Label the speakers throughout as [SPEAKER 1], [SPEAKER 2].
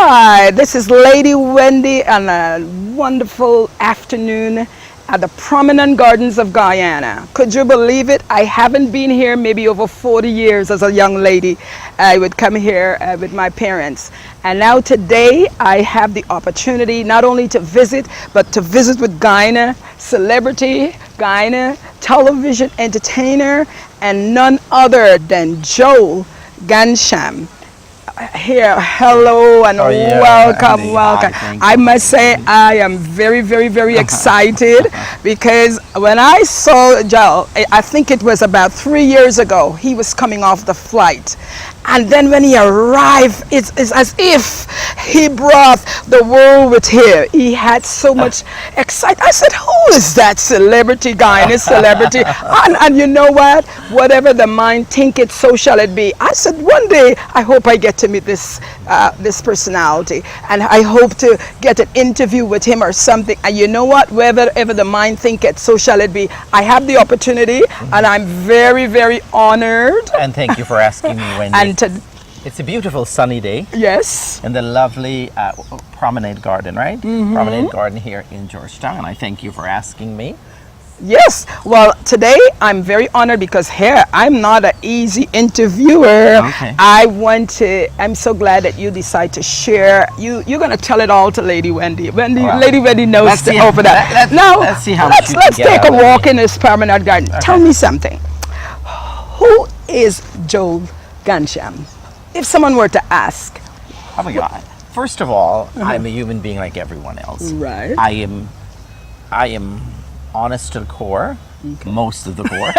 [SPEAKER 1] Hi, this is Lady Wendy on a wonderful afternoon at the prominent gardens of Guyana. Could you believe it? I haven't been here maybe over 40 years as a young lady. I would come here with my parents. And now today I have the opportunity not only to visit, but to visit with Guyana celebrity, Guyana television entertainer, and none other than Joel Ghansham. Here, hello and welcome,
[SPEAKER 2] Andy,
[SPEAKER 1] welcome.
[SPEAKER 2] hi,
[SPEAKER 1] I must say I am very excited because when I saw Joel, I think it was about 3 years ago, he was coming off the flight. And then when he arrived, it's as if he brought the world with him. He had so much excitement. I said, who is that celebrity guy? This celebrity. And you know what? Whatever the mind think it, so shall it be. I said, one day, I hope I get to meet this personality. And I hope to get an interview with him or something. And you know what? Wherever the mind think it, so shall it be. I have the opportunity, and I'm very honored.
[SPEAKER 2] And thank you for asking me, Wendy.
[SPEAKER 1] And
[SPEAKER 2] it's a beautiful sunny day.
[SPEAKER 1] Yes.
[SPEAKER 2] In the lovely Promenade Garden, right? Promenade Garden here in Georgetown. And I thank you for asking me.
[SPEAKER 1] Yes. Well, today I'm very honored because here I'm not an easy interviewer.
[SPEAKER 2] Okay.
[SPEAKER 1] I'm so glad that you decide to share. You're going to tell it all to Lady Wendy. Lady Wendy knows over that.
[SPEAKER 2] Let's see how
[SPEAKER 1] let's take a walk in this permanent garden.
[SPEAKER 2] Okay.
[SPEAKER 1] Tell me something. Who is Joel Ghansham? If someone were to ask.
[SPEAKER 2] Oh my God. First of all, I'm a human being like everyone else.
[SPEAKER 1] Right.
[SPEAKER 2] I am honest to the core, most of the core.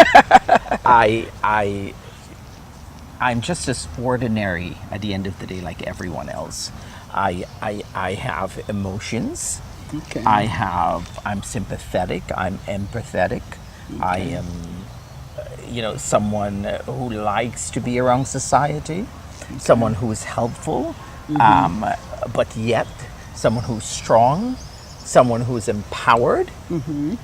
[SPEAKER 2] I'm just as ordinary at the end of the day like everyone else. I have emotions.
[SPEAKER 1] Okay.
[SPEAKER 2] I'm sympathetic. I'm empathetic. Okay. I am, someone who likes to be around society. Okay. Someone who is helpful, but yet someone who's strong. Someone who's empowered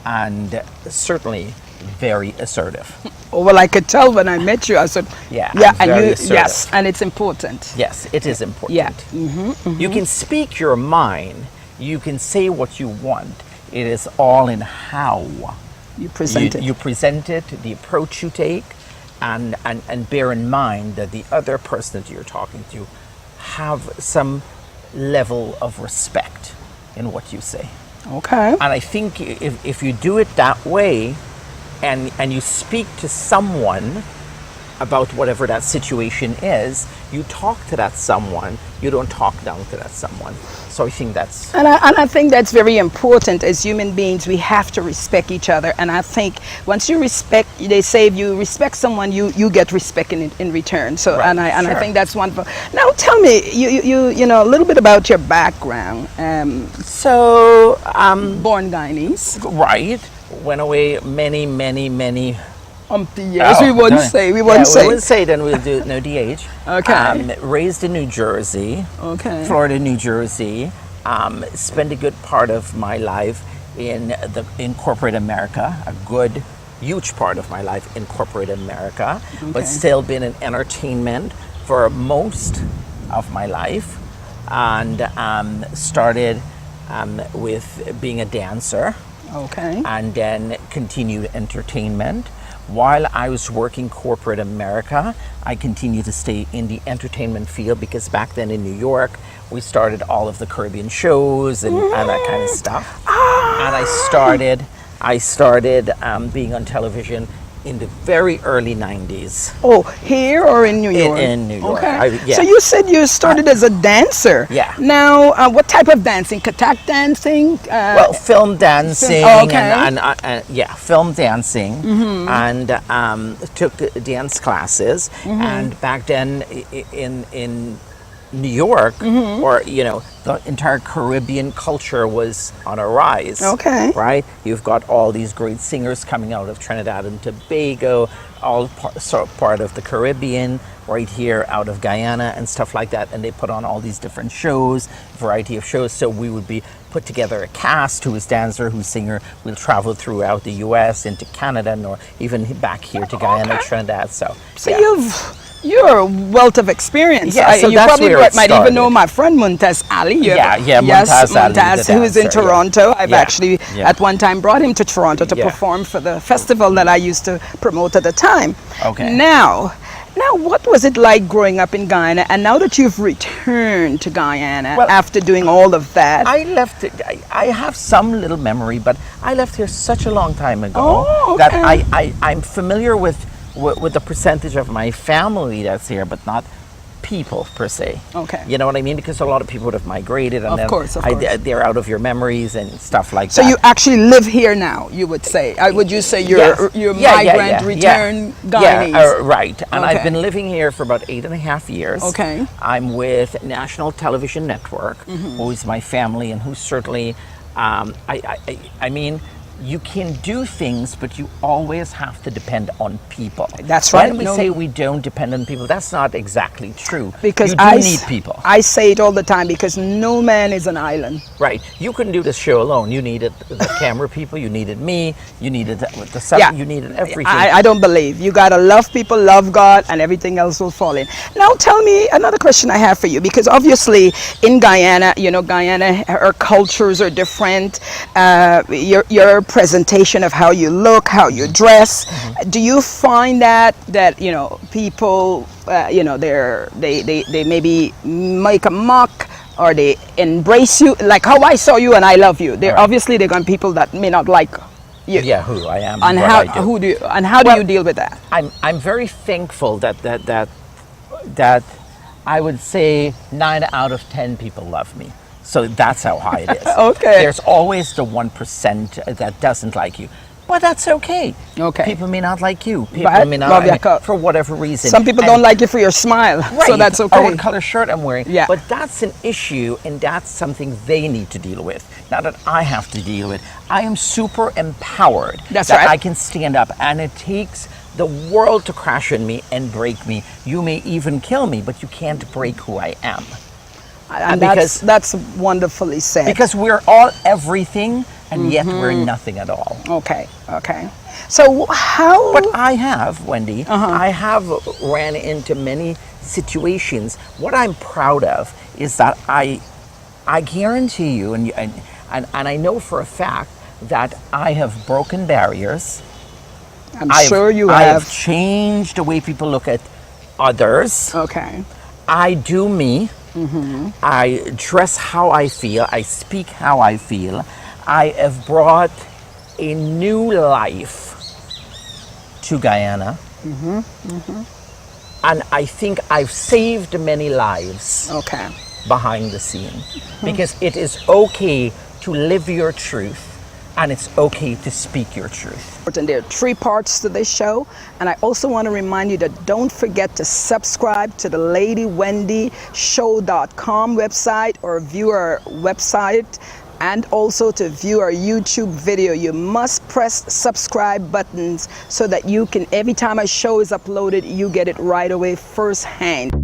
[SPEAKER 2] and certainly very assertive.
[SPEAKER 1] Oh, well, I could tell when I met you. I said,
[SPEAKER 2] assertive.
[SPEAKER 1] Yes, and it's important.
[SPEAKER 2] Yes, it is important.
[SPEAKER 1] Yeah.
[SPEAKER 2] You can speak your mind. You can say what you want. It is all in how
[SPEAKER 1] you present it.
[SPEAKER 2] You present it, the approach you take, and bear in mind that the other person that you're talking to have some level of respect in what you say.
[SPEAKER 1] Okay.
[SPEAKER 2] And I think if you do it that way and you speak to someone about whatever that situation is, you talk to that someone, you don't talk down to that someone. So I think that's...
[SPEAKER 1] And I think that's very important. As human beings, we have to respect each other. And I think once you respect, they say if you respect someone, you get respect in return. So
[SPEAKER 2] right.
[SPEAKER 1] I think that's wonderful. Now tell me, you know a little bit about your background. Born Guyanese.
[SPEAKER 2] Right. Went away many
[SPEAKER 1] years. We wouldn't say.
[SPEAKER 2] We wouldn't say, then we'll do no DH.
[SPEAKER 1] Okay.
[SPEAKER 2] Raised in New Jersey.
[SPEAKER 1] Okay.
[SPEAKER 2] Florida, New Jersey. Spent a good part of my life in corporate America. A good, huge part of my life in corporate America. Okay. But still been in entertainment for most of my life. And started with being a dancer.
[SPEAKER 1] Okay.
[SPEAKER 2] And then continued entertainment. While I was working corporate America, I continued to stay in the entertainment field because back then in New York, we started all of the Caribbean shows and that kind of stuff. And I started being on television in the very early 90s.
[SPEAKER 1] Oh, here or in New York?
[SPEAKER 2] In New York.
[SPEAKER 1] Okay. So you said you started as a dancer.
[SPEAKER 2] Yeah.
[SPEAKER 1] Now, what type of dancing? Katak dancing?
[SPEAKER 2] Well, film dancing.
[SPEAKER 1] Okay.
[SPEAKER 2] Film dancing. And took dance classes. And back then in New York, or the entire Caribbean culture was on a rise.
[SPEAKER 1] Okay.
[SPEAKER 2] Right? You've got all these great singers coming out of Trinidad and Tobago, all part of the Caribbean, right here out of Guyana and stuff like that. And they put on all these different shows, variety of shows. So we would be put together a cast who is dancer, who's singer. We'll travel throughout the U.S. into Canada, or even back here to Guyana, Trinidad. So
[SPEAKER 1] you've You're a wealth of experience.
[SPEAKER 2] Yeah, so
[SPEAKER 1] you
[SPEAKER 2] that's
[SPEAKER 1] probably
[SPEAKER 2] where it
[SPEAKER 1] might even know
[SPEAKER 2] started.
[SPEAKER 1] my friend Muntaz Ali.
[SPEAKER 2] Yeah,
[SPEAKER 1] Yes,
[SPEAKER 2] Muntaz Ali, the
[SPEAKER 1] Muntaz, who is in
[SPEAKER 2] dancer, yeah.
[SPEAKER 1] Toronto. I've
[SPEAKER 2] Yeah,
[SPEAKER 1] actually
[SPEAKER 2] yeah.
[SPEAKER 1] at one time brought him to Toronto to
[SPEAKER 2] Yeah.
[SPEAKER 1] perform for the festival that I used to promote at the time.
[SPEAKER 2] Okay.
[SPEAKER 1] Now, what was it like growing up in Guyana? And now that you've returned to Guyana
[SPEAKER 2] Well,
[SPEAKER 1] after doing all of that,
[SPEAKER 2] I left it, I have some little memory, but I left here such a long time ago
[SPEAKER 1] Oh,
[SPEAKER 2] that
[SPEAKER 1] okay.
[SPEAKER 2] I'm familiar with the percentage of my family that's here, but not people per se.
[SPEAKER 1] Okay.
[SPEAKER 2] You know what I mean? Because a lot of people would have migrated, and
[SPEAKER 1] Of
[SPEAKER 2] then
[SPEAKER 1] course.
[SPEAKER 2] they're out of your memories and stuff like
[SPEAKER 1] So
[SPEAKER 2] that.
[SPEAKER 1] you actually live here now, you would say. Would you say you're
[SPEAKER 2] Yes.
[SPEAKER 1] you're
[SPEAKER 2] Yeah,
[SPEAKER 1] migrant return Guyanese?
[SPEAKER 2] Yeah, right. And
[SPEAKER 1] Okay.
[SPEAKER 2] I've been living here for about 8.5 years.
[SPEAKER 1] Okay.
[SPEAKER 2] I'm with National Television Network, who is my family, and who certainly, I mean, you can do things, but you always have to depend on people.
[SPEAKER 1] That's right.
[SPEAKER 2] When we
[SPEAKER 1] No-
[SPEAKER 2] say we don't depend on people, that's not exactly true.
[SPEAKER 1] Because
[SPEAKER 2] you do need people.
[SPEAKER 1] I say it all the time because no man is an island.
[SPEAKER 2] Right. You couldn't do this show alone. You needed the camera people. You needed me. You needed the sound.
[SPEAKER 1] Yeah.
[SPEAKER 2] You needed everything.
[SPEAKER 1] I don't believe. You gotta love people, love God, and everything else will fall in. Now tell me another question I have for you, because obviously in Guyana, Guyana, our cultures are different. Your presentation of how you look, how you dress. Do you find that people, they maybe make a mock, or they embrace you, like how I saw you and I love you?
[SPEAKER 2] Right.
[SPEAKER 1] Obviously they're going to people that may not like you.
[SPEAKER 2] Yeah, who I am.
[SPEAKER 1] And
[SPEAKER 2] what
[SPEAKER 1] how
[SPEAKER 2] I do.
[SPEAKER 1] do you deal with that?
[SPEAKER 2] I'm very thankful that I would say 9 out of 10 people love me. So that's how high it is.
[SPEAKER 1] Okay.
[SPEAKER 2] There's always the 1% that doesn't like you. But that's okay.
[SPEAKER 1] Okay.
[SPEAKER 2] People may not like you. People
[SPEAKER 1] But
[SPEAKER 2] may not
[SPEAKER 1] love your cup.
[SPEAKER 2] for whatever reason.
[SPEAKER 1] Some people
[SPEAKER 2] And-
[SPEAKER 1] don't like you for your smile,
[SPEAKER 2] Right.
[SPEAKER 1] so that's
[SPEAKER 2] Or
[SPEAKER 1] okay.
[SPEAKER 2] what color shirt I'm wearing.
[SPEAKER 1] Yeah.
[SPEAKER 2] But that's an issue, and that's something they need to deal with. Not that I have to deal with. I am super empowered.
[SPEAKER 1] That's
[SPEAKER 2] that
[SPEAKER 1] right.
[SPEAKER 2] I can stand up, and it takes the world to crash on me and break me. You may even kill me, but you can't break who I am.
[SPEAKER 1] And
[SPEAKER 2] because-
[SPEAKER 1] that's wonderfully said.
[SPEAKER 2] Because we're all everything, and yet we're nothing at all.
[SPEAKER 1] Okay. So how?
[SPEAKER 2] But I have, Wendy, I have ran into many situations. What I'm proud of is that I guarantee you, and I know for a fact that I have broken barriers.
[SPEAKER 1] I'm sure you
[SPEAKER 2] I
[SPEAKER 1] have.
[SPEAKER 2] have changed the way people look at others.
[SPEAKER 1] Okay.
[SPEAKER 2] I do me. I dress how I feel. I speak how I feel. I have brought a new life to Guyana. And I think I've saved many lives
[SPEAKER 1] Okay.
[SPEAKER 2] behind the scene. Because it is okay to live your truth, and it's okay to speak your truth.
[SPEAKER 1] And there are 3 parts to this show, and I also want to remind you that don't forget to subscribe to the LadyWendyShow.com website, or view our website, and also to view our YouTube video. You must press subscribe buttons so that you can, every time a show is uploaded, you get it right away firsthand.